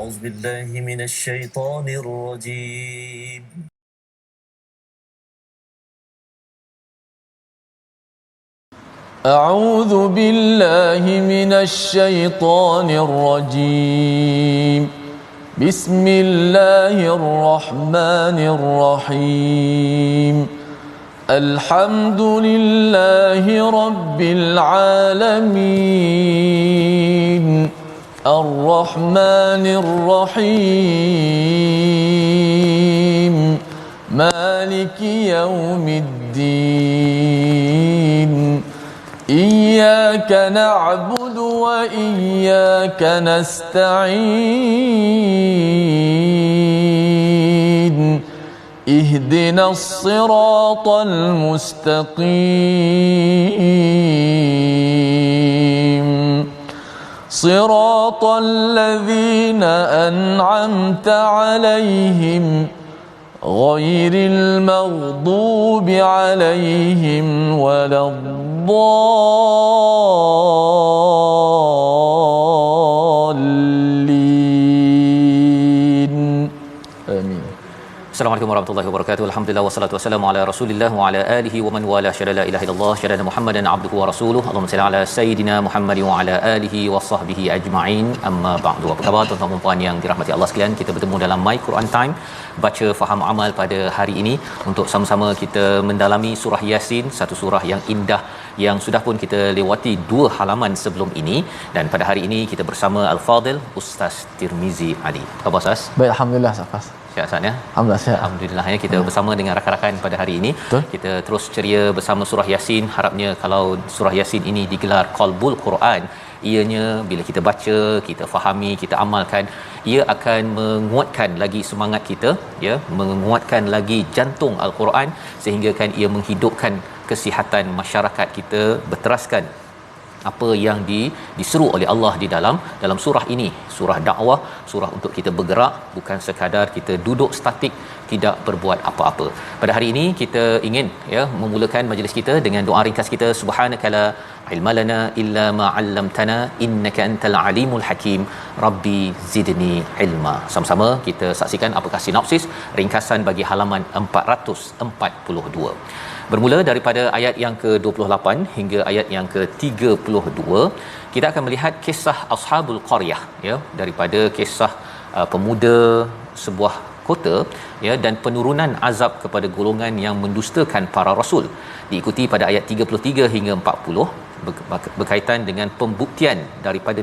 أعوذ بالله من الشيطان الرجيم. أعوذ بالله من الشيطان الرجيم. بسم الله الرحمن الرحيم. الحمد لله رب العالمين. الرحمن الرحيم. مالك يوم الدين. إياك نعبد وإياك نستعين. اهدنا الصراط المستقيم. صراط الذين أنعمت عليهم غير المغضوب عليهم ولا الضالين. آمين. Assalamualaikum warahmatullahi wabarakatuh. Alhamdulillah wassalatu wassalamu ala Rasulillah wa ala alihi wa man wala syada la ilaha illallah syada Muhammadan abduhu wa rasuluhu. Allahumma salli ala sayidina Muhammad wa ala alihi wa sahbihi ajma'in. Amma ba'du. Apa khabar tuan-tuan dan puan yang dirahmati Allah sekalian? Kita bertemu dalam My Quran Time, baca faham amal pada hari ini untuk sama-sama kita mendalami surah Yasin, satu surah yang indah yang sudah pun kita lewati 2 halaman sebelum ini, dan pada hari ini kita bersama Al-Fadil Ustaz Tirmizi Ali. Apa khabar Ustaz? Baik, alhamdulillah Safas. Sihat Ustaz ya? Alhamdulillah sihat. Alhamdulillah ya, kita bersama dengan rakan-rakan pada hari ini. Betul. Kita terus ceria bersama surah Yasin. Harapnya kalau surah Yasin ini digelar Qalbul Quran, ianya bila kita baca, kita fahami, kita amalkan, ia akan menguatkan lagi semangat kita, ya, menguatkan lagi jantung Al-Quran, sehingga kan ia menghidupkan kesihatan masyarakat kita, berteraskan apa yang diseru oleh Allah di dalam surah ini, surah dakwah, surah untuk kita bergerak, bukan sekadar kita duduk statik tidak berbuat apa-apa. Pada hari ini kita ingin memulakan majlis kita dengan doa ringkas kita, subhanakala ilmalana illa ma 'allamtana innaka antal alimul hakim rabbi zidni ilma. Sama-sama kita saksikan apakah sinopsis ringkasan bagi halaman 442. Bermula daripada ayat yang ke-28 hingga ayat yang ke-32, kita akan melihat kisah ashabul qaryah, daripada kisah pemuda sebuah kota, dan penurunan azab kepada golongan yang mendustakan para rasul, diikuti pada ayat 33 hingga 40 berkaitan dengan pembuktian daripada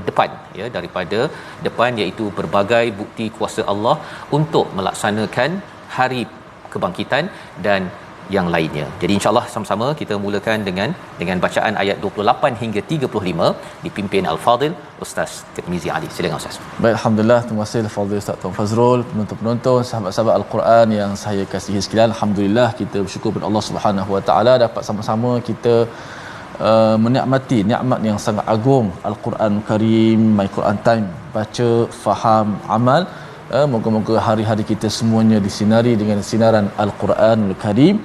depan, iaitu berbagai bukti kuasa Allah untuk melaksanakan hari kebangkitan dan yang lainnya. Jadi insya-Allah sama-sama kita mulakan dengan bacaan ayat 28 hingga 35 dipimpin Al-Fadil Ustaz Tirmizi Ali. Silakan Ustaz. Baik, alhamdulillah, terima kasih Al-Fadil Ustaz Tuan Fazrul, penonton-penonton, sahabat-sahabat Al-Quran yang saya kasihi sekalian. Alhamdulillah, kita bersyukur kepada Allah Subhanahu Wa Taala dapat sama-sama kita menikmati nikmat yang sangat agung Al-Quran Karim, My Quran Time, baca, faham, amal. Moga-moga hari-hari kita semuanya disinari dengan sinaran Al-Quranul Karim,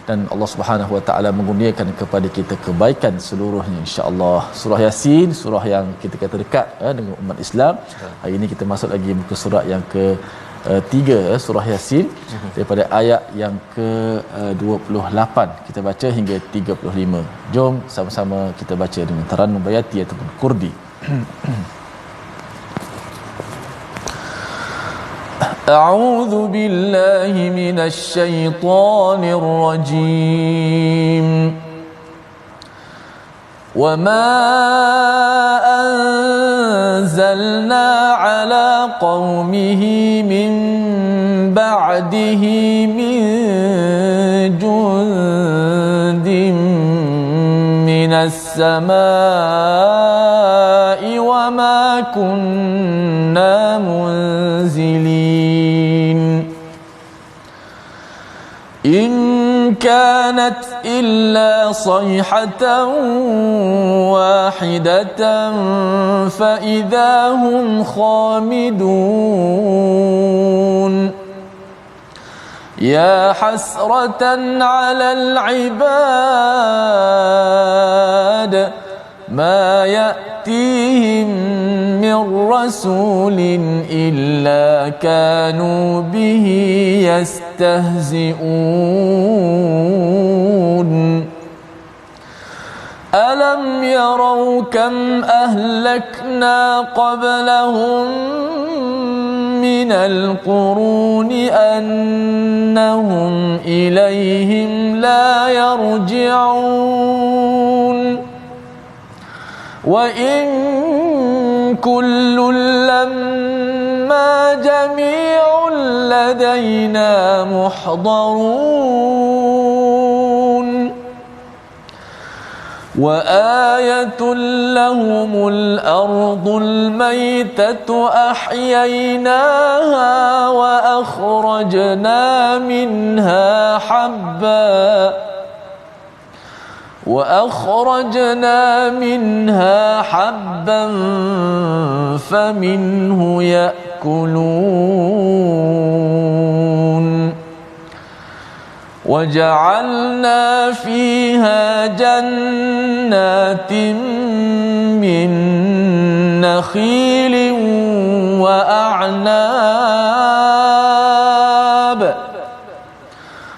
dan Allah Subhanahu Wa Taala mengurniakan kepada kita kebaikan seluruhnya, insya-Allah. Surah Yasin, surah yang kita kata dekat dengan umat Islam. Hari ini kita masuk lagi muka surat yang ke-3, surah Yasin, daripada ayat yang ke-28 kita baca hingga 35. Jom sama-sama kita baca dengan Tarannum Bayati ataupun Kurdi. أعوذ بالله من الشيطان الرجيم. وما أنزلنا على قومه من بعده من جند من السماء وما كنا منزلين. إن كانت إلا صيحة واحدة فإذا هم خامدون. يا حسرة على العباد ما يأتيهم من رسول إلا كانوا به يستهزئون ألم يروا كم أهلكنا قبلهم من القرون أنهم إليهم لا يرجعون وإن كل لما جميع لدينا محضرون وآية لهم الأرض الميتة أحييناها وأخرجنا منها حبا فمنه يأكلون وجعلنا فيها جنات من نخيل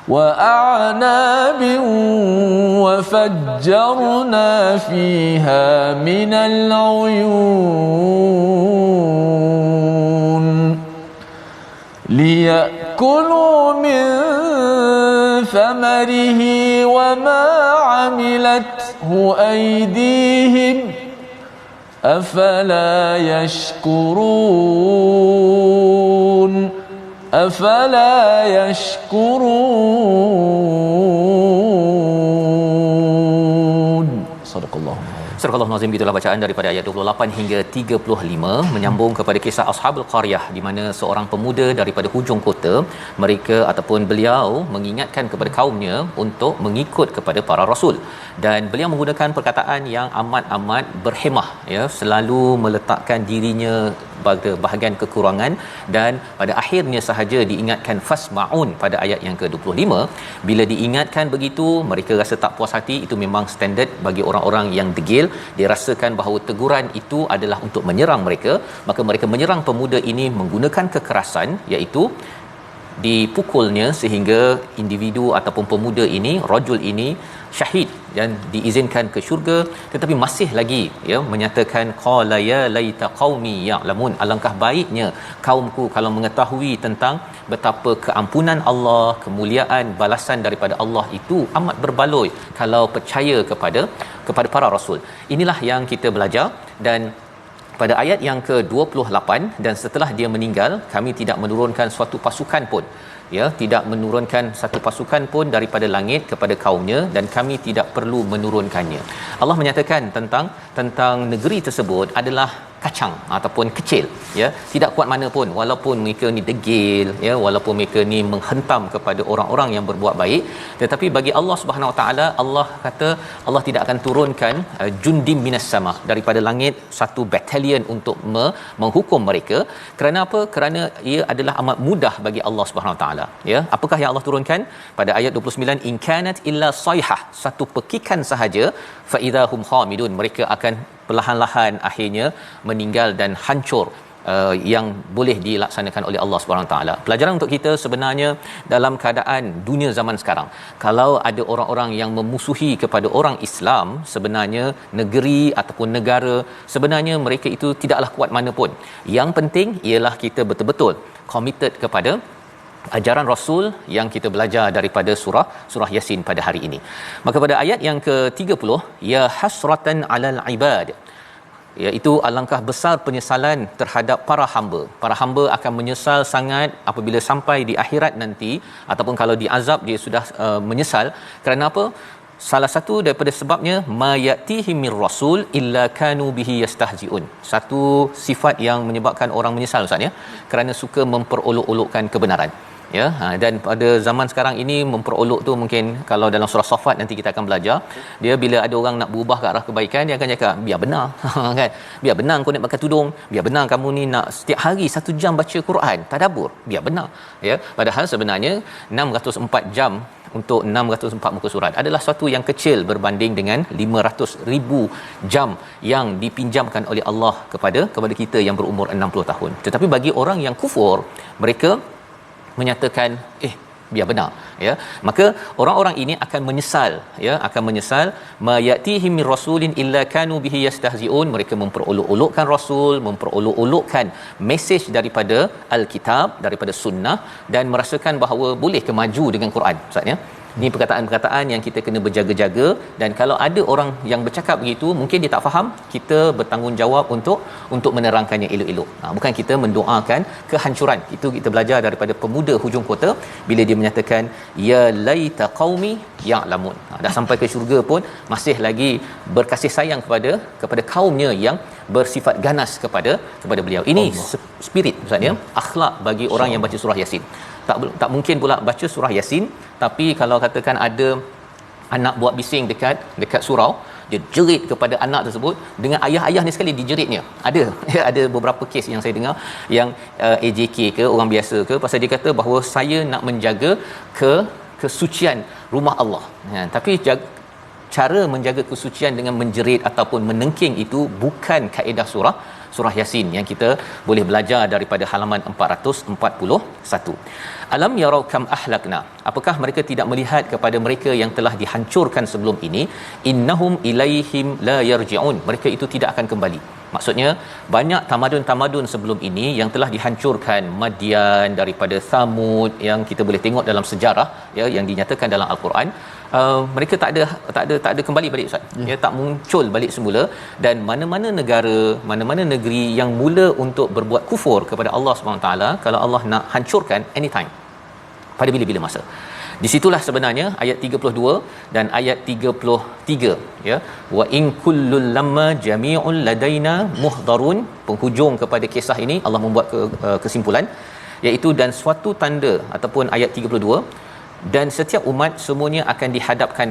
وأعناب وفجرنا فيها من العيون ليأكلوا من ثمره وما عملته أيديهم أفلا يشكرون صدق الله. Surah Al-Nazim, gitulah bacaan daripada ayat 28 hingga 35 menyambung kepada kisah Ashabul Qaryah di mana seorang pemuda daripada hujung kota mereka ataupun beliau mengingatkan kepada kaumnya untuk mengikut kepada para rasul dan beliau menggunakan perkataan yang amat berhemah ya, selalu meletakkan dirinya pada bahagian kekurangan dan pada akhirnya sahaja diingatkan fasmaun pada ayat yang ke-25. Bila diingatkan begitu mereka rasa tak puas hati. Itu memang standard bagi orang-orang yang degil. Dia rasakan bahawa teguran itu adalah untuk menyerang mereka, maka mereka menyerang pemuda ini menggunakan kekerasan, iaitu dipukulnya sehingga individu ataupun pemuda ini, rajul ini syahid dan diizinkan ke syurga. Tetapi masih lagi ya menyatakan qala ya laita qaumi ya'lamun, alangkah baiknya kaumku kalau mengetahui tentang betapa keampunan Allah, kemuliaan balasan daripada Allah itu amat berbaloi kalau percaya kepada para rasul. Inilah yang kita belajar. Dan pada ayat yang ke-28, dan setelah dia meninggal kami tidak menurunkan suatu pasukan pun, ya, tidak menurunkan satu pasukan pun daripada langit kepada kaumnya dan kami tidak perlu menurunkannya. Allah menyatakan tentang negeri tersebut adalah kacang ataupun kecil, ya, tidak kuat mana pun, walaupun mereka ni degil, ya, walaupun mereka ni menghentam kepada orang-orang yang berbuat baik, tetapi bagi Allah Subhanahu Wa Taala, Allah kata Allah tidak akan turunkan jundim minas sama, daripada langit satu batalion untuk menghukum mereka. Kerana apa? Kerana ia adalah amat mudah bagi Allah Subhanahu Wa Taala, ya. Apakah yang Allah turunkan pada ayat 29? In kanat illa sayhah, satu pekikan sahaja, fa idahum khamidun, mereka akan perlahan-lahan akhirnya meninggal dan hancur, yang boleh dilaksanakan oleh Allah Subhanahu taala. Pelajaran untuk kita sebenarnya dalam keadaan dunia zaman sekarang, kalau ada orang-orang yang memusuhi kepada orang Islam, sebenarnya negeri ataupun negara, sebenarnya mereka itu tidaklah kuat mana pun. Yang penting ialah kita betul-betul committed kepada ajaran Rasul yang kita belajar daripada surah Yasin pada hari ini. Maka pada ayat yang ke-30, ya hasratan 'alal ibad, iaitu alangkah besar penyesalan terhadap para hamba. Para hamba akan menyesal sangat apabila sampai di akhirat nanti, ataupun kalau diazab dia sudah menyesal. Kerana apa? Salah satu daripada sebabnya mayatihim mir rasul illa kanu bihi yastahziun. Satu sifat yang menyebabkan orang menyesal, ustaz, ya, kerana suka memperolok-olokkan kebenaran. Ya, dan pada zaman sekarang ini memperolok tu, mungkin kalau dalam surah Saffat nanti kita akan belajar, dia bila ada orang nak berubah ke arah kebaikan, dia akan cakap biar benar kan, biar benar kau nak pakai tudung, biar benar kamu ni nak setiap hari 1 jam baca Quran tadabbur, biar benar, ya. Padahal sebenarnya 604 jam untuk 604 muka surat adalah suatu yang kecil berbanding dengan 500,000 jam yang dipinjamkan oleh Allah kepada kita yang berumur 60 tahun. Tetapi bagi orang yang kufur, mereka menyatakan biar benar, ya, maka orang-orang ini akan menyesal, ya, akan menyesal. Mayatihim mir rasulin illa kanu bihi yastahziun, mereka memperolok-olokkan rasul, memperolok-olokkan mesej daripada alkitab, daripada sunnah, dan merasakan bahawa boleh ke maju dengan Quran. Maksudnya ini perkataan-perkataan yang kita kena berjaga-jaga, dan kalau ada orang yang bercakap begitu, mungkin dia tak faham, kita bertanggungjawab untuk menerangkannya elok-elok. Bukan kita mendoakan kehancuran. Itu kita belajar daripada pemuda hujung kota bila dia menyatakan ya laita qaumi ya'lamun. Dah sampai ke syurga pun masih lagi berkasih sayang kepada kaumnya yang bersifat ganas kepada beliau. Ini spirit maksudnya akhlak bagi orang yang baca surah Yasin. Tak mungkin pula baca surah Yasin tapi kalau katakan ada anak buat bising dekat surau, dia jerit kepada anak tersebut dengan ayah-ayah ni sekali dijeritnya. Ada beberapa kes yang saya dengar yang AJK ke orang biasa ke, pasal dia kata bahawa saya nak menjaga kesucian rumah Allah. Tapi cara menjaga kesucian dengan menjerit ataupun menengking itu bukan kaedah surah Yasin yang kita boleh belajar daripada halaman 441. Alam yarau kam ahlakna, apakah mereka tidak melihat kepada mereka yang telah dihancurkan sebelum ini, innahum ilaihim la yarji'un, mereka itu tidak akan kembali. Maksudnya banyak tamadun-tamadun sebelum ini yang telah dihancurkan, Madian, daripada Thamud yang kita boleh tengok dalam sejarah, ya, yang dinyatakan dalam al-Quran. Mereka tak ada kembali balik, Ustaz. Ya, tak muncul balik semula. Dan mana-mana negara, mana-mana negeri yang mula untuk berbuat kufur kepada Allah SWT, kalau Allah nak hancurkan anytime, pada bila-bila masa. Di situlah sebenarnya ayat 32 dan ayat 33, ya, wa in kullul lamma jami'un ladaina muhdarun, penghujung kepada kisah ini Allah membuat kesimpulan, iaitu dan suatu tanda, ataupun ayat 32, dan setiap umat semuanya akan dihadapkan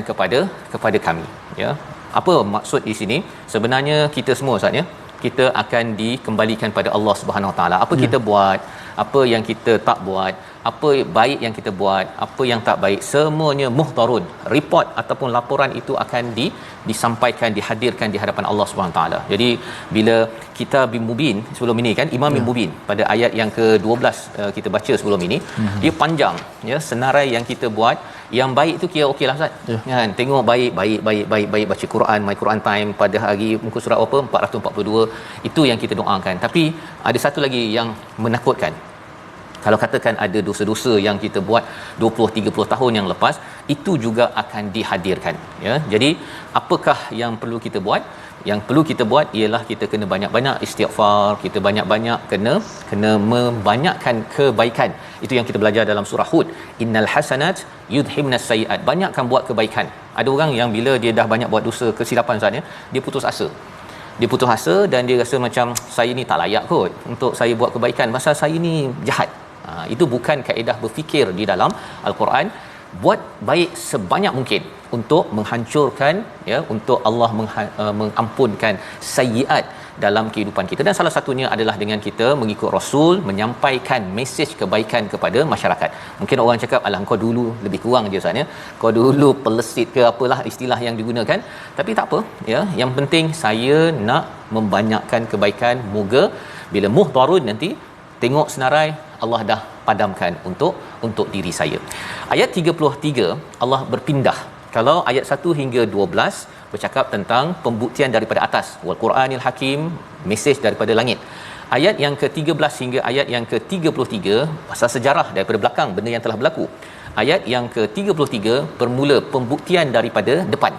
kepada kami, ya. Apa maksud di sini? Sebenarnya kita semua, Ustaz, ya, kita akan dikembalikan pada Allah Subhanahu Wa Taala. Apa kita buat, apa yang kita tak buat, apa baik yang kita buat, apa yang tak baik, semuanya muhdarun. Report ataupun laporan itu akan disampaikan, dihadirkan di hadapan Allah Subhanahu Taala. Jadi bila kita bin Mubin sebelum ini kan, Imam bin Mubin pada ayat yang ke-12 kita baca sebelum ini, dia panjang, ya, senarai yang kita buat. Yang baik tu kira okeylah, Ustaz. Kan, tengok baik baca Quran, my Quran time pada hari muka surat apa 442, itu yang kita doakan. Tapi ada satu lagi yang menakutkan. Kalau katakan ada dosa-dosa yang kita buat 20-30 tahun yang lepas, itu juga akan dihadirkan, ya. Jadi apakah yang perlu kita buat? Yang perlu kita buat ialah kita kena banyak-banyak istighfar, kita banyak-banyak kena membanyakkan kebaikan. Itu yang kita belajar dalam surah Hud, innal hasanat yudhibnas sayiat. Banyakkan buat kebaikan. Ada orang yang bila dia dah banyak buat dosa, kesilapan, Ustaz, dia putus asa dan dia rasa macam saya ni tak layak kot untuk saya buat kebaikan, pasal saya ni jahat. Itu bukan kaedah berfikir di dalam al-Quran. Buat baik sebanyak mungkin untuk menghancurkan, ya, untuk Allah mengampunkan sayyiat dalam kehidupan kita, dan salah satunya adalah dengan kita mengikut Rasul, menyampaikan mesej kebaikan kepada masyarakat. Mungkin orang cakap alah kau dulu lebih kurang je, Ustaz, ya, kau dulu pelesit ke apalah istilah yang digunakan, tapi tak apa, ya, yang penting saya nak membanyakkan kebaikan. Moga bila muhdarun nanti tengok senarai Allah dah padamkan untuk diri saya. Ayat 33 Allah berpindah. Kalau ayat 1 hingga 12 bercakap tentang pembuktian daripada atas, wal Quranil Hakim, mesej daripada langit. Ayat yang ke-13 hingga ayat yang ke-33 pasal sejarah daripada belakang benda yang telah berlaku. Ayat yang ke-33 bermula pembuktian daripada depan,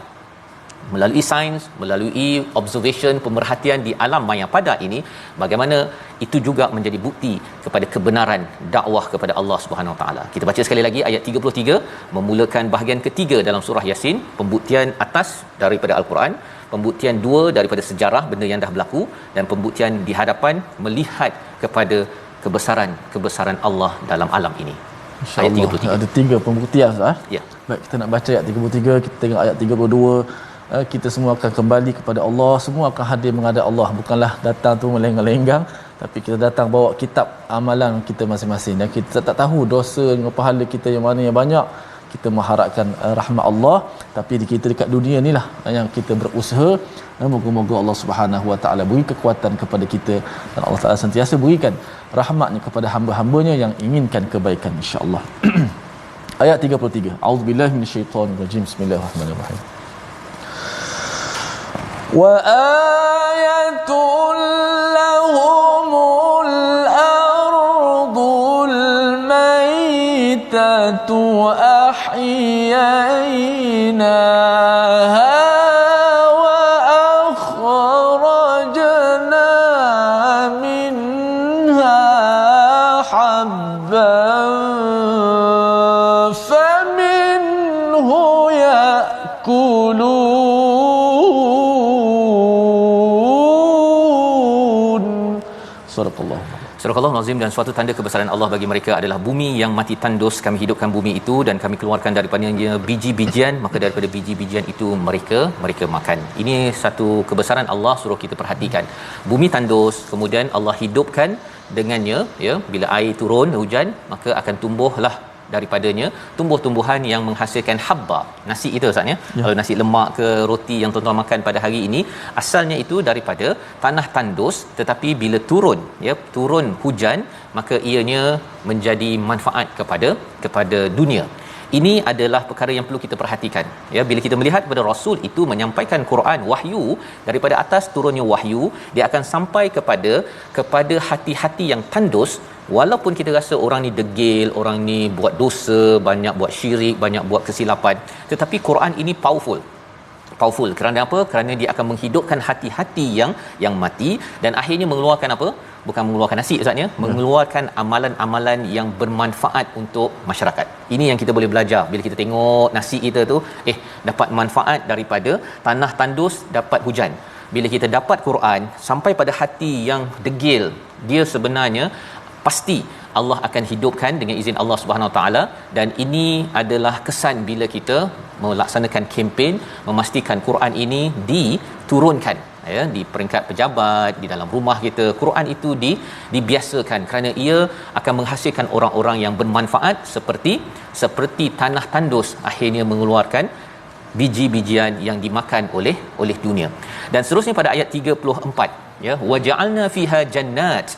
melalui sains, melalui observation, pemerhatian di alam maya pada ini, bagaimana itu juga menjadi bukti kepada kebenaran dakwah kepada Allah Subhanahu Wa Taala. Kita baca sekali lagi ayat 33, memulakan bahagian ketiga dalam surah Yasin, pembuktian atas daripada al-Quran, pembuktian 2 daripada sejarah benda yang dah berlaku, dan pembuktian di hadapan melihat kepada kebesaran Allah dalam alam ini. Ayat 33. Ada 3 pembuktian, Ustaz. Ya. Baik, kita nak baca ayat 33, kita tengok ayat 32. Kita semua akan kembali kepada Allah, semua akan hadir menghadap Allah. Bukanlah datang tu melenggang-lenggang, tapi kita datang bawa kitab amalan kita masing-masing, dan kita tak tahu dosa dengan pahala kita yang mana yang banyak. kita mengharapkan rahmat Allah, tapi kita dekat dunia ni lah yang kita berusaha. Moga-moga Allah Subhanahu Wa Taala beri kekuatan kepada kita, dan Allah Taala sentiasa berikan rahmatnya kepada hamba-hambanya yang inginkan kebaikan, insya-Allah. Ayat 33. A'udzubillahi minasyaitonir rajim. Bismillahirrahmanirrahim. Wa ayatul lahumul ardul maitatu ahyaynaha wa akhrajna minha habban faminhu ya'kulun. Sadaqallahu. Surah Al-Azim. Dan suatu tanda kebesaran Allah bagi mereka adalah bumi yang mati tandus, kami hidupkan bumi itu dan kami keluarkan daripadanya biji-bijian, maka daripada biji-bijian itu mereka makan. Ini satu kebesaran Allah suruh kita perhatikan. Bumi tandus, kemudian Allah hidupkan dengannya, ya, bila air turun hujan maka akan tumbuhlah daripadanya tumbuh-tumbuhan yang menghasilkan habba, nasi itu Ustaz ya. Kalau nasi lemak ke roti yang tuan-tuan makan pada hari ini, asalnya itu daripada tanah tandus, tetapi bila turun hujan maka ianya menjadi manfaat kepada dunia. Ini adalah perkara yang perlu kita perhatikan, ya. Bila kita melihat kepada Rasul itu menyampaikan Quran, wahyu daripada atas turunnya wahyu, dia akan sampai kepada hati-hati yang tandus. Walaupun kita rasa orang ni degil, orang ni buat dosa, banyak buat syirik, banyak buat kesilapan, tetapi Quran ini powerful. Kerana apa? Kerana dia akan menghidupkan hati-hati yang mati, dan akhirnya mengeluarkan apa? Bukan mengeluarkan nasi Ustaz ya, mengeluarkan amalan-amalan yang bermanfaat untuk masyarakat. Ini yang kita boleh belajar bila kita tengok nasi kita tu, dapat manfaat daripada tanah tandus, dapat hujan. Bila kita dapat Quran sampai pada hati yang degil, dia sebenarnya pasti Allah akan hidupkan dengan izin Allah Subhanahu Wa Taala. Dan ini adalah kesan bila kita melaksanakan kempen memastikan Quran ini diturunkan, ya, di peringkat pejabat, di dalam rumah kita. Quran itu dibiasakan kerana ia akan menghasilkan orang-orang yang bermanfaat, seperti tanah tandus akhirnya mengeluarkan biji-bijian yang dimakan oleh dunia. Dan seterusnya pada ayat 34, ya, waja'alna fiha jannat,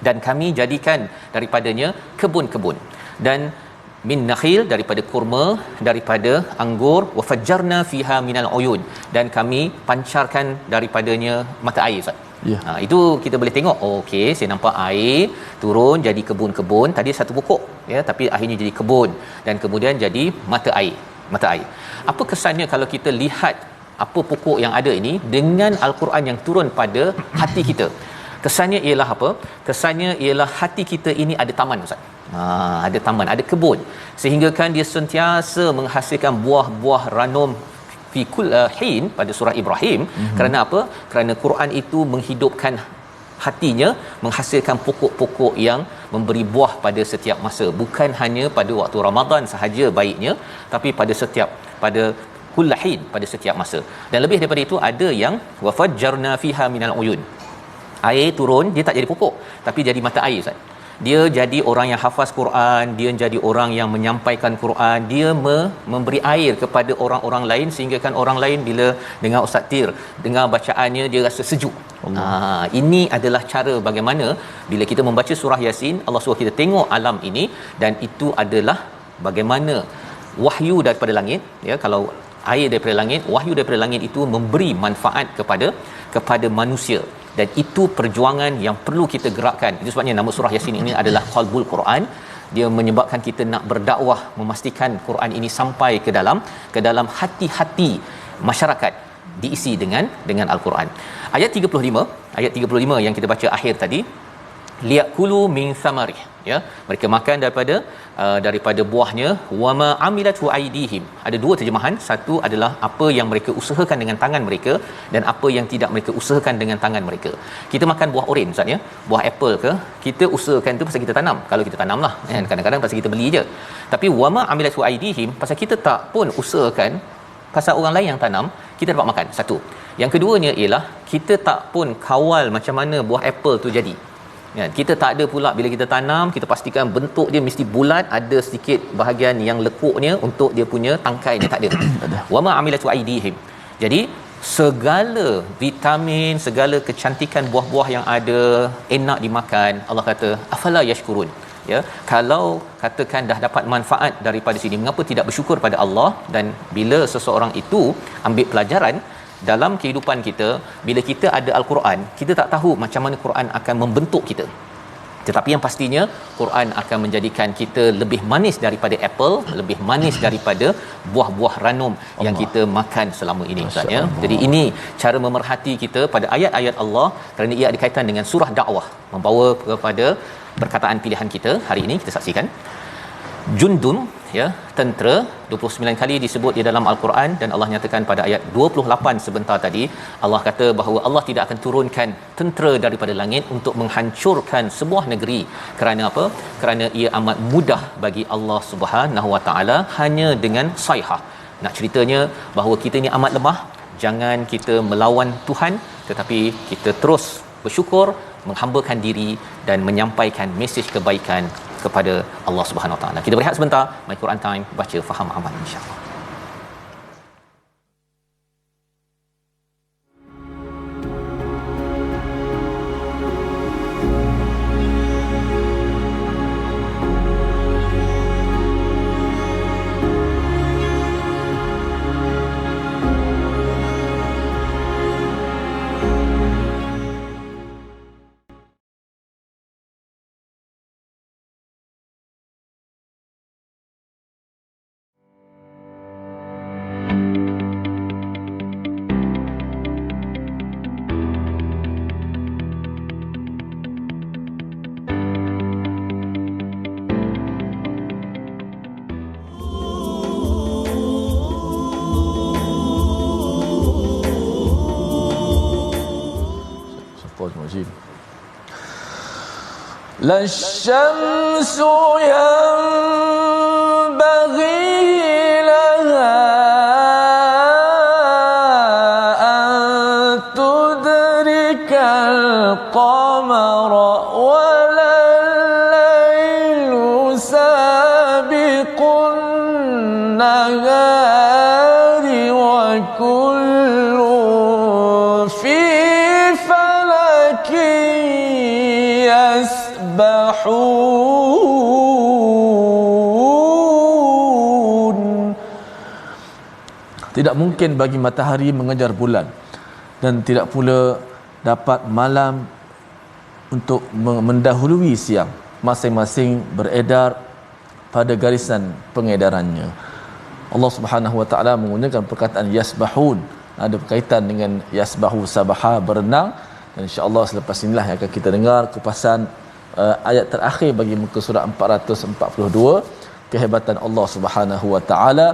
dan kami jadikan daripadanya kebun-kebun, dan min nakhil, daripada kurma, daripada anggur, wa fajjarna fiha minal uyun, dan kami pancarkan daripadanya mata air Ustaz. Yeah. Itu kita boleh tengok, okey, saya nampak air turun jadi kebun-kebun. Tadi satu pokok, ya, tapi akhirnya jadi kebun, dan kemudian jadi mata air. Apa kesannya kalau kita lihat apa pokok yang ada ini dengan al-Quran yang turun pada hati kita? Kesannya ialah apa? Kesannya ialah hati kita ini ada taman Ustaz. Ada taman, ada kebun, sehingga kan dia sentiasa menghasilkan buah-buah ranum fi kullahin pada surah Ibrahim. Kerana apa? Kerana Quran itu menghidupkan hatinya, menghasilkan pokok-pokok yang memberi buah pada setiap masa, bukan hanya pada waktu Ramadan sahaja baiknya, tapi pada kullahin, pada setiap masa. Dan lebih daripada itu, ada yang wafajjarna fiha minal uyun, air turun, dia tak jadi pokok tapi jadi mata air Ustaz. Dia jadi orang yang hafaz Quran, dia jadi orang yang menyampaikan Quran, dia memberi air kepada orang-orang lain, sehingga kan orang lain bila dengar Ustaz Tir, dengar bacaannya, dia rasa sejuk. Ini adalah cara bagaimana bila kita membaca surah Yasin, Allah suruh kita tengok alam ini, dan itu adalah bagaimana wahyu daripada langit, ya. Kalau air daripada langit, wahyu daripada langit itu memberi manfaat kepada manusia, dan itu perjuangan yang perlu kita gerakkan. Itu sebabnya nama surah Yasin ini adalah Qalbul Quran. Dia menyebabkan kita nak berdakwah, memastikan Quran ini sampai ke dalam hati-hati masyarakat, diisi dengan Al-Quran. Ayat 35 yang kita baca akhir tadi, liyakulu min thamarih, ya, mereka makan daripada buahnya, wama amilatu aidihim. Ada dua terjemahan, satu adalah apa yang mereka usahakan dengan tangan mereka, dan apa yang tidak mereka usahakan dengan tangan mereka. Kita makan buah oren Ustaz ya, buah apple ke, kita usahakan tu pasal kita tanam, kalau kita tanamlah, kan, kadang-kadang pasal kita beli je. Tapi wama amilatu aidihim, pasal kita tak pun usahakan, pasal orang lain yang tanam, kita dapat makan. Satu. Yang keduanya ialah kita tak pun kawal macam mana buah apple tu jadi. kan. Kita tak ada pula bila kita tanam kita pastikan bentuk dia mesti bulat, ada sedikit bahagian yang lekuknya untuk dia punya tangkainya, tak ada. Wama amilatu aidihim. Jadi segala vitamin, segala kecantikan buah-buah yang ada enak dimakan, Allah kata afala yashkurun. Ya, kalau katakan dah dapat manfaat daripada sini, mengapa tidak bersyukur pada Allah? Dan bila seseorang itu ambil pelajaran dalam kehidupan kita, bila kita ada al-Quran, kita tak tahu macam mana Quran akan membentuk kita. Tetapi yang pastinya Quran akan menjadikan kita lebih manis daripada apple, lebih manis daripada buah-buah ranum yang kita makan selama ini, Ustaz, ya. Jadi ini cara memerhati kita pada ayat-ayat Allah, kerana ia ada kaitan dengan surah dakwah, membawa kepada perkataan pilihan kita hari ini. Kita saksikan jundun, ya, tentera 29 kali disebut di dalam al-Quran, dan Allah nyatakan pada ayat 28 sebentar tadi, Allah kata bahawa Allah tidak akan turunkan tentera daripada langit untuk menghancurkan sebuah negeri. Kerana apa? Kerana ia amat mudah bagi Allah Subhanahu Wa Taala hanya dengan saihah. Nak ceritanya bahawa kita ni amat lemah, jangan kita melawan Tuhan, tetapi kita terus bersyukur, menghambakan diri dan menyampaikan mesej kebaikan kepada Allah Subhanahu Wa Taala. Kita berehat sebentar, My Quran Time, baca faham amal insya-Allah. La syamsu yanbaghi laha an tudrikal qamara wa al-laylu sabiqun nahari wa kullu fi falakin yasbahun. Tidak mungkin bagi matahari mengejar bulan, dan tidak pula dapat malam untuk mendahului siang. Masing-masing beredar pada garisan pengedarannya. Allah Subhanahu Wa Taala menggunakan perkataan yasbahun, ada berkaitan dengan yasbahu sabaha, berenang. Dan insya-Allah selepas inilah yang akan kita dengar kupasan ayat terakhir bagi muka surat 442, kehebatan Allah Subhanahu Wa Taala,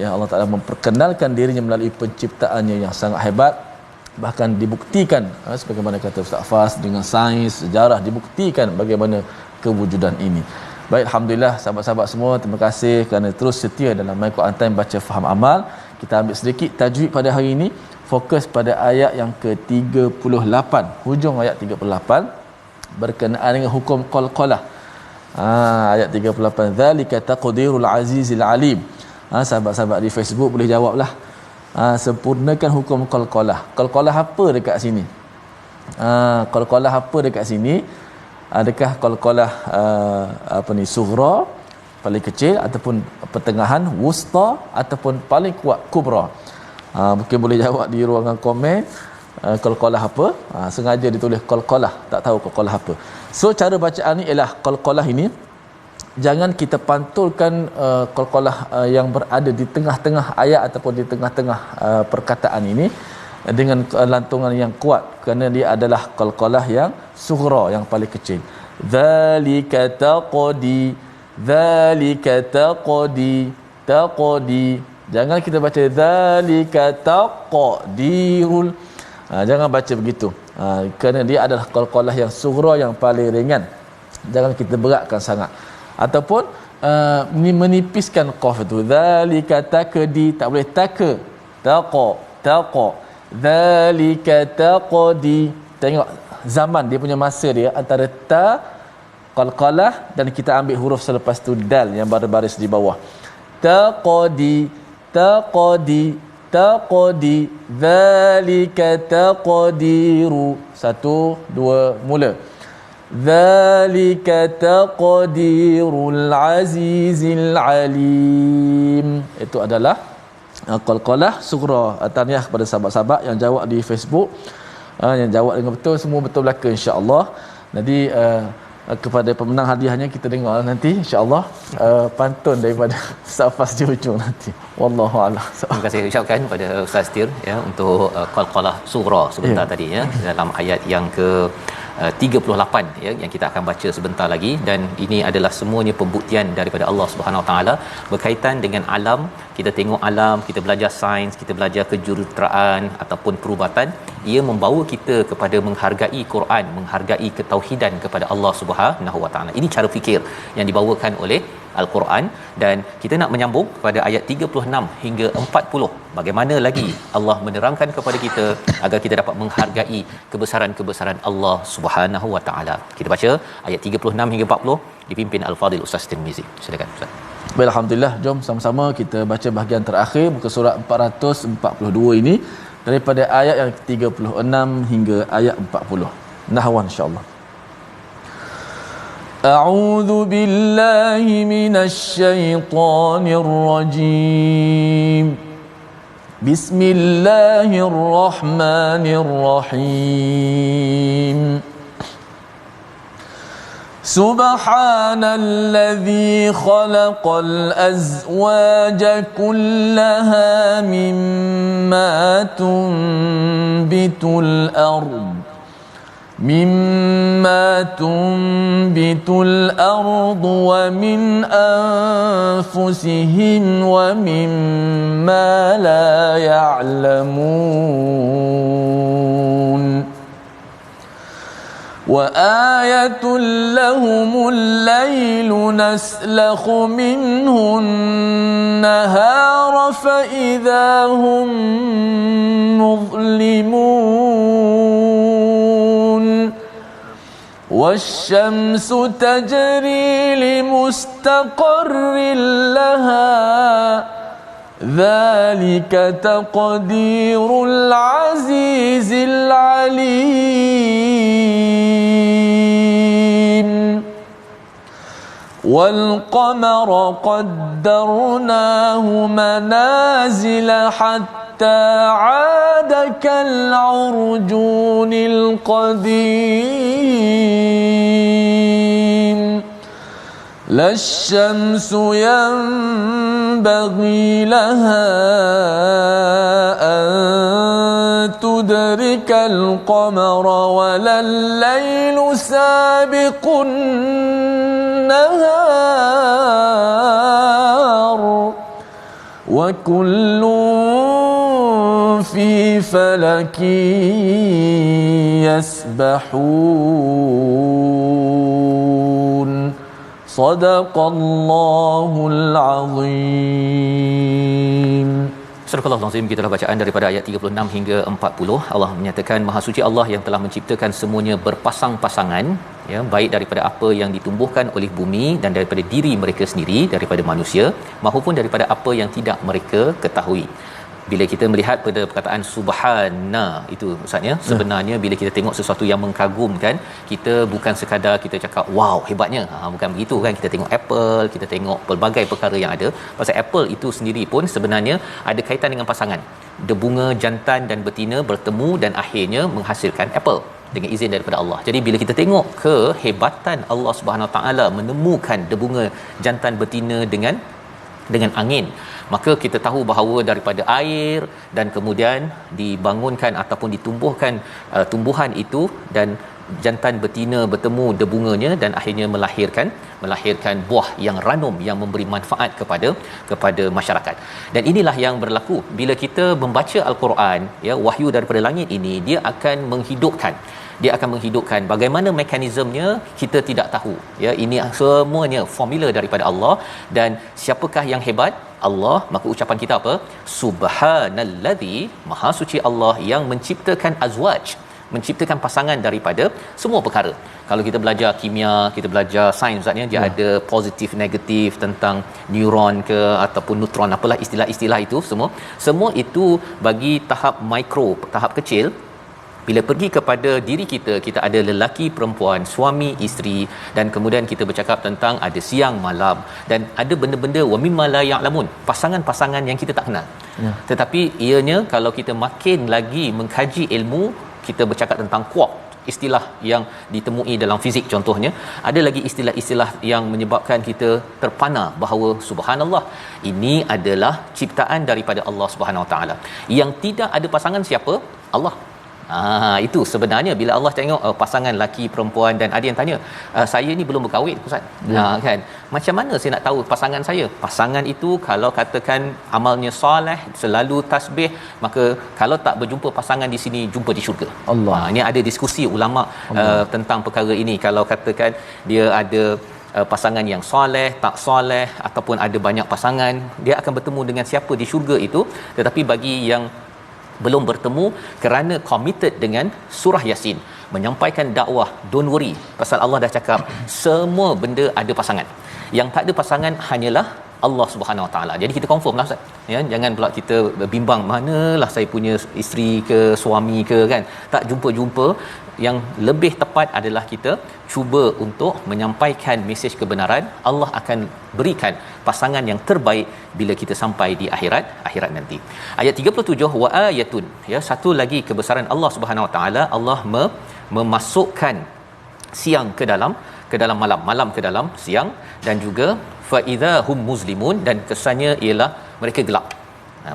yang Allah Taala memperkenalkan dirinya melalui penciptaannya yang sangat hebat, bahkan dibuktikan sebagaimana kata Ustaz Fas, dengan sains, sejarah dibuktikan bagaimana kewujudan ini. Baik, alhamdulillah sahabat-sahabat semua, terima kasih kerana terus setia dalam My Quran Time baca faham amal. Kita ambil sedikit tajwid pada hari ini, fokus pada ayat yang ke-38, hujung ayat 38 berkenaan dengan hukum qalqalah. Ayat 38, zalika taqdirul azizil alim. Sahabat-sahabat di Facebook boleh jawablah. Sempurnakan hukum qalqalah. Qalqalah apa dekat sini? Qalqalah apa dekat sini? Adakah qalqalah sughra, paling kecil, ataupun pertengahan, wusta, ataupun paling kuat, kubra? Mungkin boleh jawab di ruangan komen. Qalqalah apa? Sengaja ditulis qalqalah, tak tahu qalqalah apa. So cara bacaan ni ialah qalqalah ini jangan kita pantulkan qalqalah yang berada di tengah-tengah ayat ataupun di tengah-tengah perkataan ini dengan lantungan yang kuat, kerana dia adalah qalqalah yang sughra, yang paling kecil. Zalika taqdi, zalika taqdi, taqdi. Jangan kita baca zalika taqdirul, jangan baca begitu, kerana dia adalah qalqalah yang sughra, yang paling ringan. Jangan kita beratkan sangat, ataupun menipiskan qaf itu. Zalika taqdi, tak boleh taqa, taqa, taqa. Zalika taqdi. Tengok zaman dia punya masa dia antara ta qalqalah dan kita ambil huruf selepas tu dal yang baris di bawah. Taqadi taqadi zalika taqdiru. 1 2 mula. Zalika taqdirul azizil alim. Itu adalah qalqalah sughra. Tahniah kepada sahabat-sahabat yang jawab di Facebook. Yang jawab dengan betul, semua betul belaka insya-Allah. Jadi kepada pemenang hadiahnya kita dengar nanti insya-Allah pantun daripada Safas di hujung nanti. Wallahu a'lam. Terima kasih ucapkan pada Ustaz Tir ya untuk qalqalah sughra sebentar tadi ya dalam ayat yang ke 38 ya yang kita akan baca sebentar lagi, dan ini adalah semuanya pembuktian daripada Allah Subhanahu Wa Taala berkaitan dengan alam. Kita tengok alam, kita belajar sains, kita belajar kejuruteraan ataupun perubatan, ia membawa kita kepada menghargai Quran, menghargai ketauhidan kepada Allah Subhanahu Wa Taala. Ini cara fikir yang dibawakan oleh Al-Quran, dan kita nak menyambung pada ayat 36 hingga 40. Bagaimana lagi Allah menerangkan kepada kita agar kita dapat menghargai kebesaran-kebesaran Allah Subhanahu Wa Taala. Kita baca ayat 36 hingga 40 dipimpin Al-Fadhil Ustaz Tirmizi. Silakan Ustaz. Baik, alhamdulillah, jom sama-sama kita baca bahagian terakhir muka surat 442 ini daripada ayat yang 36 hingga ayat 40. Nahwan insya-Allah. A'udzu billahi minasy syaithanir rajim. Bismillahirrahmanirrahim. Subhanalladzi khalaqal azwaja kullaha mimma tunbitul ardh ومن أنفسهم ومما لا يعلمون وآية لهم الليل نسلخ منه النهار فإذا هم مظلمون والشمس تجري لمستقر لها ذلك تقدير العزيز العليم والقمر قدرناه منازل حتى عاد كالعرجون القديم لا الشمس ينبغي لها أن تدرك القمر ولا الليل سابق النهار وكل في فلك يسبحون صدق الله العظيم. Surah Al-Azim, kita telah bacaan daripada ayat 36 hingga 40. Allah menyatakan Maha Suci Allah yang telah menciptakan semuanya berpasang-pasangan, ya, baik daripada apa yang ditumbuhkan oleh bumi dan daripada diri mereka sendiri, daripada manusia, maupun daripada apa yang tidak mereka ketahui. Bila kita melihat pada perkataan subhana itu Ustaz ya, sebenarnya bila kita tengok sesuatu yang mengagumkan, kita bukan sekadar kita cakap wow hebatnya, bukan begitu kan. Kita tengok apple, kita tengok pelbagai perkara yang ada. Pasal apple itu sendiri pun sebenarnya ada kaitan dengan pasangan. Debunga jantan dan betina bertemu dan akhirnya menghasilkan apple dengan izin daripada Allah. Jadi bila kita tengok kehebatan Allah Subhanahu Wa Taala menemukan debunga jantan betina dengan angin, maka kita tahu bahawa daripada air dan kemudian dibangunkan ataupun ditumbuhkan tumbuhan itu, dan jantan betina bertemu debunganya dan akhirnya melahirkan buah yang ranum yang memberi manfaat kepada masyarakat. Dan inilah yang berlaku bila kita membaca al-Quran, ya, wahyu daripada langit ini dia akan menghidupkan bagaimana mekanismenya kita tidak tahu, ya. Ini semuanya formula daripada Allah. Dan siapakah yang hebat? Allah. Maka ucapan kita apa? Subhanallazi, maha suci Allah yang menciptakan azwaj, menciptakan pasangan daripada semua perkara. Kalau kita belajar kimia, kita belajar sains Ustaz, dia ada positif negatif tentang neuron ke ataupun neutron, apalah istilah-istilah itu semua itu bagi tahap mikro, tahap kecil. Bila pergi kepada diri kita, kita ada lelaki, perempuan, suami, isteri, dan kemudian kita bercakap tentang ada siang, malam, dan ada benda-benda wa mimma la ya'lamun, pasangan-pasangan yang kita tak kenal. Tetapi ianya kalau kita makin lagi mengkaji ilmu, kita bercakap tentang quark, istilah yang ditemui dalam fizik contohnya, ada lagi istilah-istilah yang menyebabkan kita terpana bahawa subhanallah, ini adalah ciptaan daripada Allah Subhanahu Wa Taala. Yang tidak ada pasangan siapa? Allah. Itu sebenarnya bila Allah tengok pasangan laki perempuan, dan ada yang tanya, saya ni belum berkahwin Ustaz. Kan, macam mana saya nak tahu pasangan saya? Pasangan itu kalau katakan amalnya soleh, selalu tasbih, maka kalau tak berjumpa pasangan di sini, jumpa di syurga. Allah. Ini ada diskusi ulama tentang perkara ini. Kalau katakan dia ada pasangan yang soleh, tak soleh, ataupun ada banyak pasangan, dia akan bertemu dengan siapa di syurga itu. Tetapi bagi yang belum bertemu, kerana committed dengan surah Yasin, menyampaikan dakwah, don't worry, pasal Allah dah cakap semua benda ada pasangan. Yang tak ada pasangan hanyalah Allah Subhanahu Wa Taala. Jadi kita confirm lah Ustaz, ya, jangan pula kita bimbang manalah saya punya isteri ke suami ke, kan, tak jumpa-jumpa. Yang lebih tepat adalah kita cuba untuk menyampaikan mesej kebenaran. Allah akan berikan pasangan yang terbaik bila kita sampai di akhirat nanti. Ayat 37, wa ayatun, ya, satu lagi kebesaran Allah Subhanahu Wa Taala, Allah memasukkan siang ke dalam malam ke dalam siang, dan juga fa idza hum muslimun, dan kesannya ialah mereka gelap.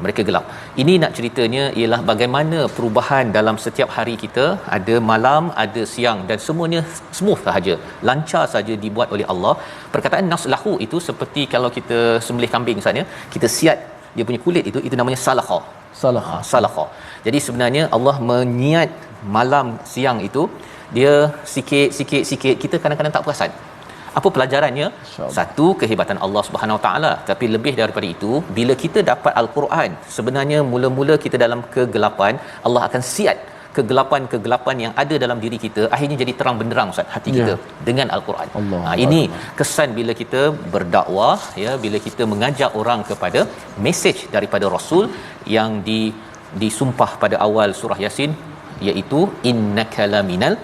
Mereka gelap. Ini nak ceritanya ialah bagaimana perubahan dalam setiap hari kita, ada malam, ada siang, dan semuanya smooth sahaja, lancar saja dibuat oleh Allah. Perkataan naslahu itu seperti kalau kita sembelih kambing misalnya, kita siat dia punya kulit itu namanya salakha. Jadi sebenarnya Allah menyiat malam siang itu, dia sikit kita kadang-kadang tak perasan. Apa pelajarannya? Satu, kehebatan Allah Subhanahu Wa Taala, tapi lebih daripada itu, bila kita dapat al-Quran, sebenarnya mula-mula kita dalam kegelapan, Allah akan siat kegelapan yang ada dalam diri kita, akhirnya jadi terang benderang Ustaz hati kita dengan al-Quran. Ini kesan bila kita berdakwah, ya, bila kita mengajak orang kepada mesej daripada Rasul yang disumpah pada awal surah Yasin, iaitu innaka laminal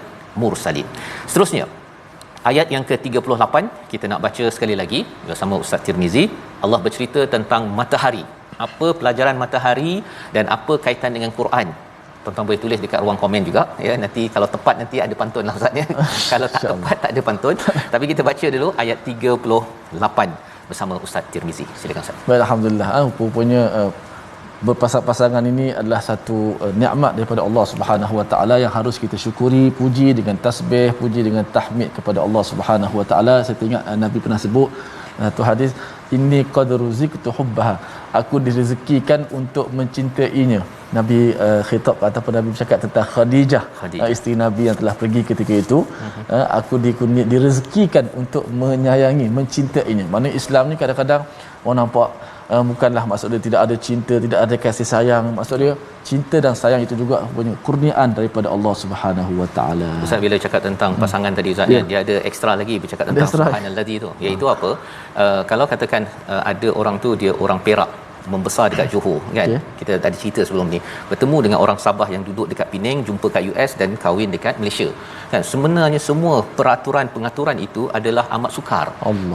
mursalin. Seterusnya ayat yang ke-38 kita nak baca sekali lagi bersama Ustaz Tirmizi. Allah bercerita tentang matahari. Apa pelajaran matahari dan apa kaitan dengan Quran? Tuan-tuan boleh tulis dekat ruang komen juga, ya. Nanti kalau tepat nanti ada pantun lah Ustaz, ya. Kalau tak tepat tak ada pantun. Tapi kita baca dulu ayat 38 bersama Ustaz Tirmizi. Silakan Ustaz. Baik, alhamdulillah. Rupanya berpasang-pasangan ini adalah satu nikmat daripada Allah Subhanahu Wa Taala yang harus kita syukuri, puji dengan tasbih, puji dengan tahmid kepada Allah Subhanahu Wa Taala. Saya ingat Nabi pernah sebut satu hadis, inni qad ruziktu hubbaha, aku direzekikan untuk mencintainya. Nabi khitab ataupun Nabi bercakap tentang Khadijah. Isteri Nabi yang telah pergi ketika itu. Aku direzekikan untuk menyayangi, mencintainya. Maknanya Islam ni kadang-kadang orang nampak bukanlah maksud dia tidak ada cinta, tidak ada kasih sayang. Maksud dia cinta dan sayang itu juga punya kurniaan daripada Allah Subhanahu Wa Taala. Ustaz bila cakap tentang pasangan tadi Ustaz, dia ada ekstra lagi bercakap tentang subhanallazi tu, iaitu apa? Kalau katakan ada orang tu dia orang Perak, membesar dekat Johor, kan, kita ada cerita sebelum ni, bertemu dengan orang Sabah yang duduk dekat Penang, jumpa kat US dan kahwin dekat Malaysia, kan. Sebenarnya semua pengaturan itu adalah amat sukar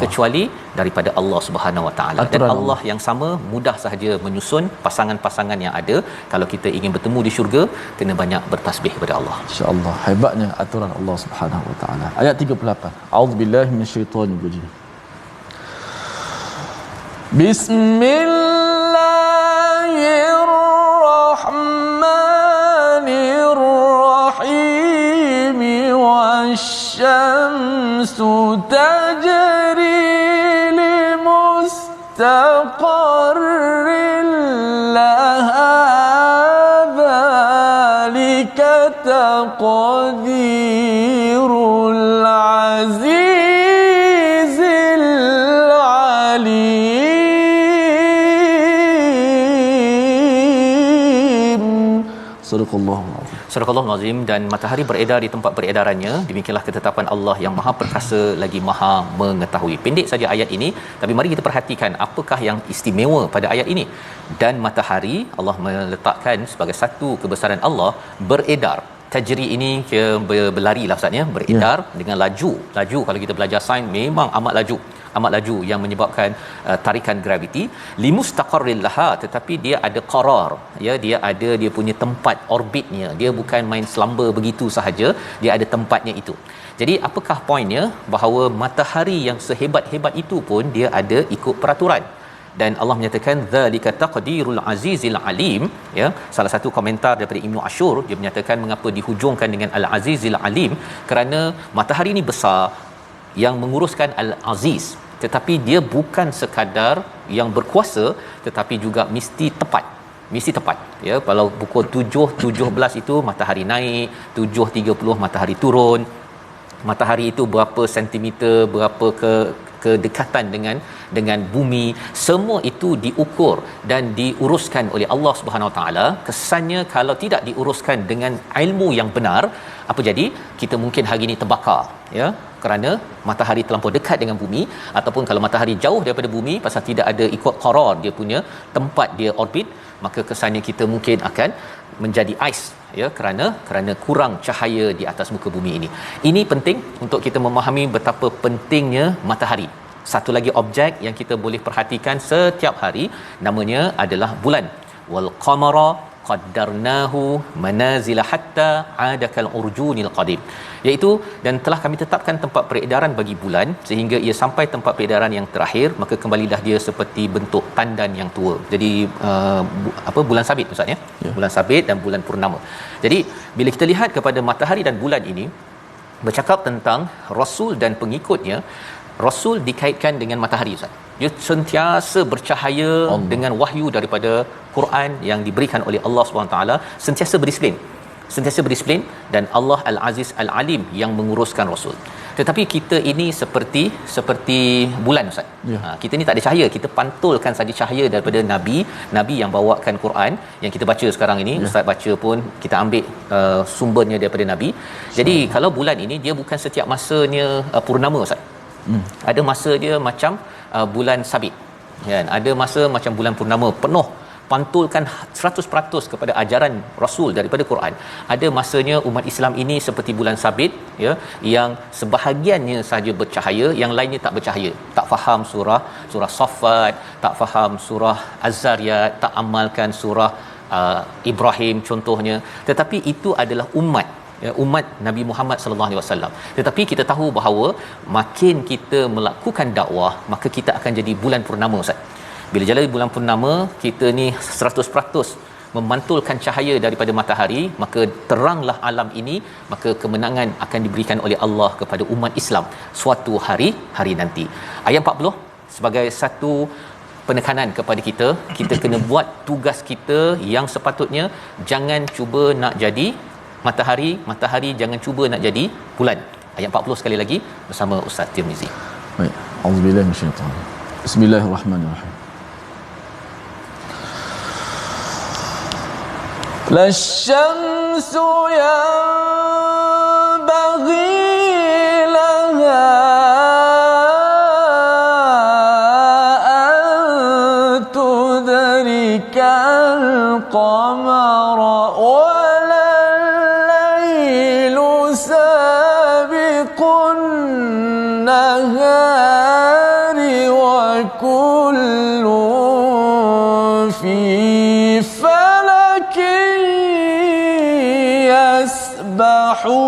kecuali daripada Allah Subhanahu Wa Taala. Dan Allah yang sama mudah sahaja menyusun pasangan-pasangan yang ada. Kalau kita ingin bertemu di syurga, kena banyak bertasbih kepada Allah. Insya-Allah, hebatnya aturan Allah Subhanahu Wa Taala. Ayat 38. A'udzubillahi minasyaitonir rajim. Bismillahirrahmanirrahim. Wasyamsu tajri limustaqarrin laha, dzalika taqdirul azizil alim. Sadaqallahul azim. Surah Al-Azim. Dan matahari beredar di tempat beredarannya, demikianlah ketetapan Allah yang Maha Perkasa lagi Maha Mengetahui. Pendek saja ayat ini, tapi mari kita perhatikan apakah yang istimewa pada ayat ini. Dan matahari Allah meletakkan sebagai satu kebesaran Allah beredar. Tajri ini berlari lah ustaz ya, beredar dengan laju. Laju kalau kita belajar sains memang amat laju yang menyebabkan tarikan graviti. Limustaqarril laha, tetapi dia ada qarar ya, dia ada dia punya tempat orbitnya, dia bukan main selamba begitu sahaja, dia ada tempatnya itu. Jadi apakah poinnya? Bahawa matahari yang sehebat-hebat itu pun dia ada ikut peraturan. Dan Allah menyatakan zalika taqdirul azizil alim ya. Salah satu komentar daripada Ibnu Ashur, dia menyatakan mengapa dihujungkan dengan al azizil alim, kerana matahari ini besar yang menguruskan al aziz, tetapi dia bukan sekadar yang berkuasa, tetapi juga mesti tepat ya. Kalau pukul 7:17 itu matahari naik, 7:30 matahari turun. Matahari itu berapa sentimeter, berapa kedekatan dengan bumi, semua itu diukur dan diuruskan oleh Allah Subhanahu Wa Taala. Kesannya kalau tidak diuruskan dengan ilmu yang benar, apa jadi? Kita mungkin hari ini terbakar ya, kerana matahari terlampau dekat dengan bumi, ataupun kalau matahari jauh daripada bumi pasal tidak ada ikut qarar dia punya tempat dia orbit, maka kesannya kita mungkin akan menjadi ais ya, kerana kurang cahaya di atas muka bumi ini. Ini penting untuk kita memahami betapa pentingnya matahari. Satu lagi objek yang kita boleh perhatikan setiap hari namanya adalah bulan. Wal qamara qaddarnahu manazila hatta adakal urjunil qadim, iaitu dan telah kami tetapkan tempat peredaran bagi bulan sehingga ia sampai tempat peredaran yang terakhir, maka kembalilah dia seperti bentuk tandan yang tua. Jadi bulan sabit ustaz ya, bulan sabit dan bulan purnama. Jadi bila kita lihat kepada matahari dan bulan ini, bercakap tentang rasul dan pengikutnya. Rasul dikaitkan dengan matahari ustaz. Dia sentiasa bercahaya dengan wahyu daripada Quran yang diberikan oleh Allah SWT, sentiasa berdisiplin, dan Allah Al-Aziz Al-Alim yang menguruskan Rasul. Tetapi kita ini seperti bulan ustaz. Kita ni tak ada cahaya, kita pantulkan saja cahaya daripada nabi yang bawakan Quran yang kita baca sekarang ini. Ustaz baca pun kita ambil sumbernya daripada nabi. Jadi kalau bulan ini dia bukan setiap masanya purnama ustaz. Ada masa dia macam bulan sabit kan, ada masa macam bulan purnama penuh, pantulkan 100% kepada ajaran Rasul daripada Quran. Ada masanya umat Islam ini seperti bulan sabit ya, yang sebahagiannya saja bercahaya, yang lainnya tak bercahaya, tak faham surah Saffat, tak faham surah Az-Zariyat, tak amalkan surah Ibrahim contohnya. Tetapi itu adalah umat Nabi Muhammad sallallahu alaihi wasallam. Tetapi kita tahu bahawa makin kita melakukan dakwah, maka kita akan jadi bulan purnama ustaz. Bila jalan bulan purnama, kita ni 100% memantulkan cahaya daripada matahari, maka teranglah alam ini, maka kemenangan akan diberikan oleh Allah kepada umat Islam suatu hari nanti. Ayat 40 sebagai satu penekanan kepada kita kena buat tugas kita yang sepatutnya. Jangan cuba nak jadi matahari, jangan cuba nak jadi bulan. Ayat 40 sekali lagi bersama Ustaz Tirmizi. Baik, auzubillahi minasyaitanir. Bismillahirrahmanirrahim. La syamsu yanbaghi laha an tudrikal qamara وكل في فلك يسبحون.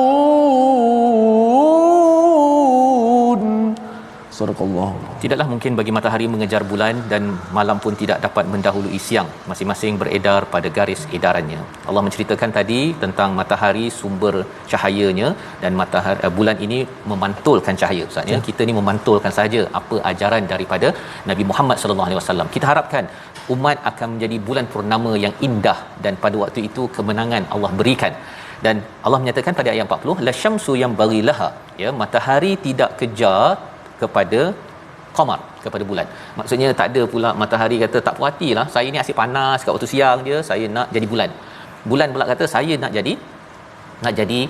Sadaqallah. Tidaklah mungkin bagi matahari mengejar bulan dan malam pun tidak dapat mendahului siang, masing-masing beredar pada garis edarannya. Allah menceritakan tadi tentang matahari sumber cahayanya, dan bulan ini memantulkan cahaya ustaz ya. Kita ni memantulkan saja apa ajaran daripada Nabi Muhammad sallallahu alaihi wasallam. Kita harapkan umat akan menjadi bulan purnama yang indah, dan pada waktu itu kemenangan Allah berikan. Dan Allah menyatakan pada ayat 40, la syamsu yang barilaha ya, matahari tidak kejar kepada qamar, kepada bulan. Maksudnya tak ada pula matahari kata tak puas hatilah, saya ni asyik panas kat waktu siang je, saya nak jadi bulan. Bulan pula kata saya nak jadi nak jadi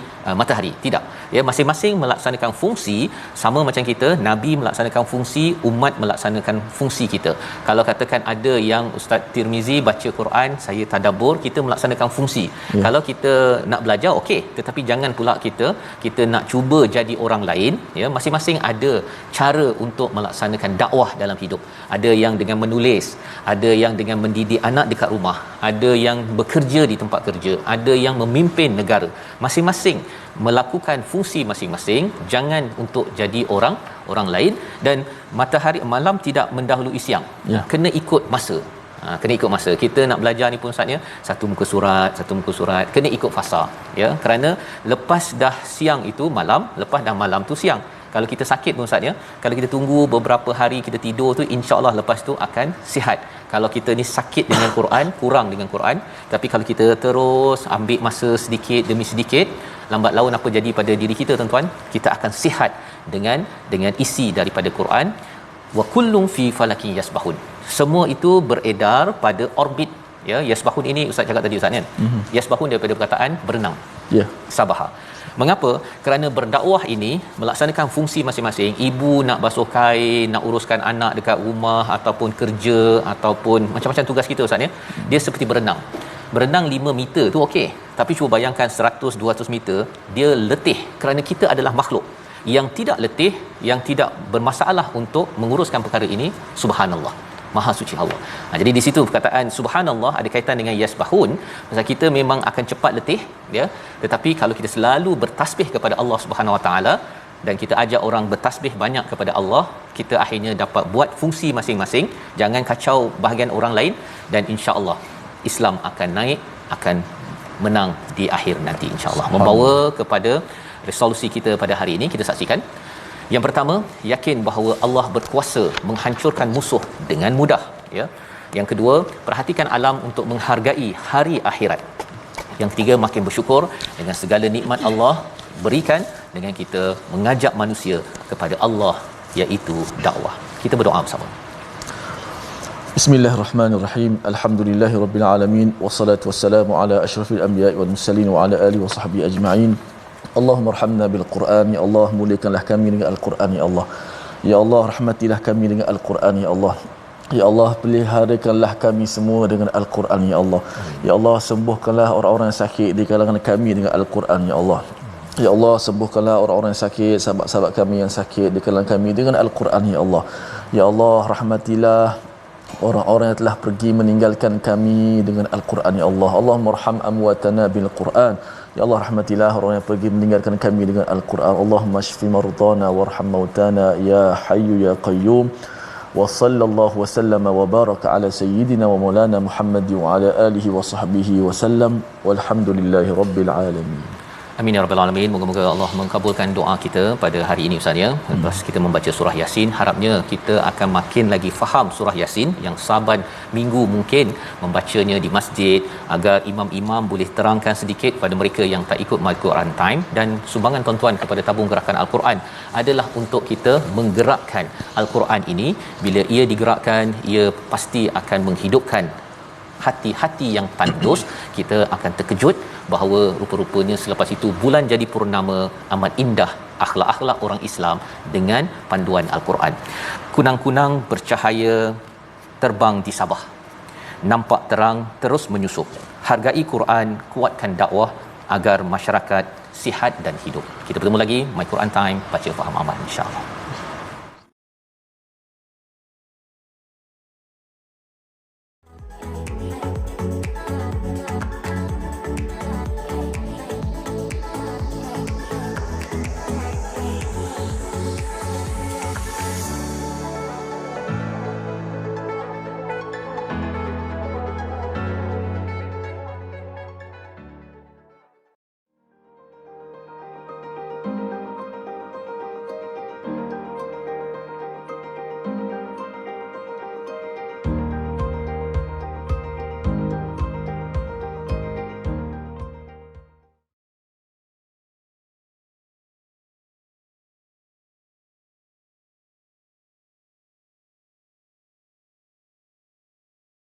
matahari. Tidak, ya, masing-masing melaksanakan fungsi. Sama macam kita, nabi melaksanakan fungsi, umat melaksanakan fungsi kita. Kalau katakan ada yang Ustaz Tirmizi baca Quran, saya tadabbur, kita melaksanakan fungsi. Kalau kita nak belajar, okey, tetapi jangan pula kita nak cuba jadi orang lain, ya. Masing-masing ada cara untuk melaksanakan dakwah dalam hidup. Ada yang dengan menulis, ada yang dengan mendidik anak dekat rumah, ada yang bekerja di tempat kerja, ada yang memimpin negara. Masing-masing melakukan fungsi masing-masing. Jangan untuk jadi orang lain. Dan matahari malam tidak mendahului siang, kena ikut masa. Kena ikut masa. Kita nak belajar ni pun Ustaz, ya, satu muka surat kena ikut fasa, ya. Kerana lepas dah siang itu malam, lepas dah malam tu siang. Kalau kita sakit pun Ustaz, ya, kalau kita tunggu beberapa hari kita tidur tu, insya-Allah lepas tu akan sihat. Kalau kita ni sakit dengan Quran, kurang dengan Quran, tapi kalau kita terus ambil masa sedikit demi sedikit, lambat laun apa jadi pada diri kita tuan-tuan? Kita akan sihat dengan isi daripada Quran. Wa kullun fi falakin yasbahun. Semua itu beredar pada orbit, ya. Yasbahun ini Ustaz cakap tadi Ustaz, kan? Yasbahun daripada perkataan berenang. Ya. Sabaha. Mengapa? Kerana berdakwah ini melaksanakan fungsi masing-masing. Ibu nak basuh kain, nak uruskan anak dekat rumah, ataupun kerja, ataupun macam-macam tugas kita Ustaz, ya. Dia seperti berenang. Berenang 5 meter tu okey, tapi cuba bayangkan 100-200 meter, dia letih. Kerana kita adalah makhluk yang tidak letih, yang tidak bermasalah untuk menguruskan perkara ini. Subhanallah, Maha suci Allah. Jadi di situ perkataan subhanallah ada kaitan dengan yasbahun. Pasal kita memang akan cepat letih, ya. Tetapi kalau kita selalu bertasbih kepada Allah Subhanahu Wa Taala, dan kita ajak orang bertasbih banyak kepada Allah, kita akhirnya dapat buat fungsi masing-masing. Jangan kacau bahagian orang lain, dan insya-Allah Islam akan naik, akan menang di akhir nanti insya-Allah. Membawa kepada resolusi kita pada hari ini, kita saksikan. Yang pertama, yakin bahawa Allah berkuasa menghancurkan musuh dengan mudah, ya. Yang kedua, perhatikan alam untuk menghargai hari akhirat. Yang ketiga, makin bersyukur dengan segala nikmat Allah berikan dengan kita mengajak manusia kepada Allah, iaitu dakwah. Kita berdoa bersama. Bismillahirrahmanirrahim. Alhamdulillahirabbil alamin, wassalatu wassalamu ala asyrafil anbiya'i wal mursalin wa ala alihi wa sahbihi ajma'in. Allahumma arhamna bil Quran, ya Allah, muliakanlah kami dengan Al-Quran, ya Allah. Ya Allah, rahmatilah kami dengan Al-Quran, ya Allah. Ya Allah, peliharakanlah kami semua dengan Al-Quran, ya Allah. Ya Allah, sembuhkanlah orang-orang yang sakit di kalangan kami dengan Al-Quran, ya Allah. Ya Allah, sembuhkanlah orang-orang yang sakit, sahabat-sahabat kami yang sakit di kalangan kami dengan Al-Quran, ya Allah. Ya Allah, rahmatilah orang-orang yang telah pergi meninggalkan kami dengan Al-Quran, ya Allah. Allahumma arham amwatana bil Quran. Ya Allah, rahmatilah orang yang pergi meninggalkan kami dengan Al-Quran. Allahumma shfi mardana warham mautana ya hayyu ya qayyum. Wa sallallahu wa sallama wa baraka ala sayyidina wa maulana Muhammad wa ala alihi wa sahbihi wa sallam. Walhamdulillahi rabbil alamin. Amin ya rabbal alamin. Moga-moga Allah mengabulkan doa kita pada hari ini Ustaz, ya. Lepas kita membaca surah Yasin, harapnya kita akan makin lagi faham surah Yasin. Yang saban minggu mungkin membacanya di masjid, agar imam-imam boleh terangkan sedikit pada mereka yang tak ikut My Quran Time. Dan sumbangan tuan-tuan kepada tabung gerakan Al-Quran adalah untuk kita menggerakkan Al-Quran ini. Bila ia digerakkan, ia pasti akan menghidupkan hati-hati yang tandus. Kita akan terkejut bahawa rupa-rupanya selepas itu bulan jadi purnama, amat indah akhlak-akhlak orang Islam dengan panduan Al-Quran. Kunang-kunang bercahaya terbang di Sabah, nampak terang terus menyusup. Hargai Quran, kuatkan dakwah agar masyarakat sihat dan hidup. Kita bertemu lagi My Quran Time, baca faham amal, insya-Allah.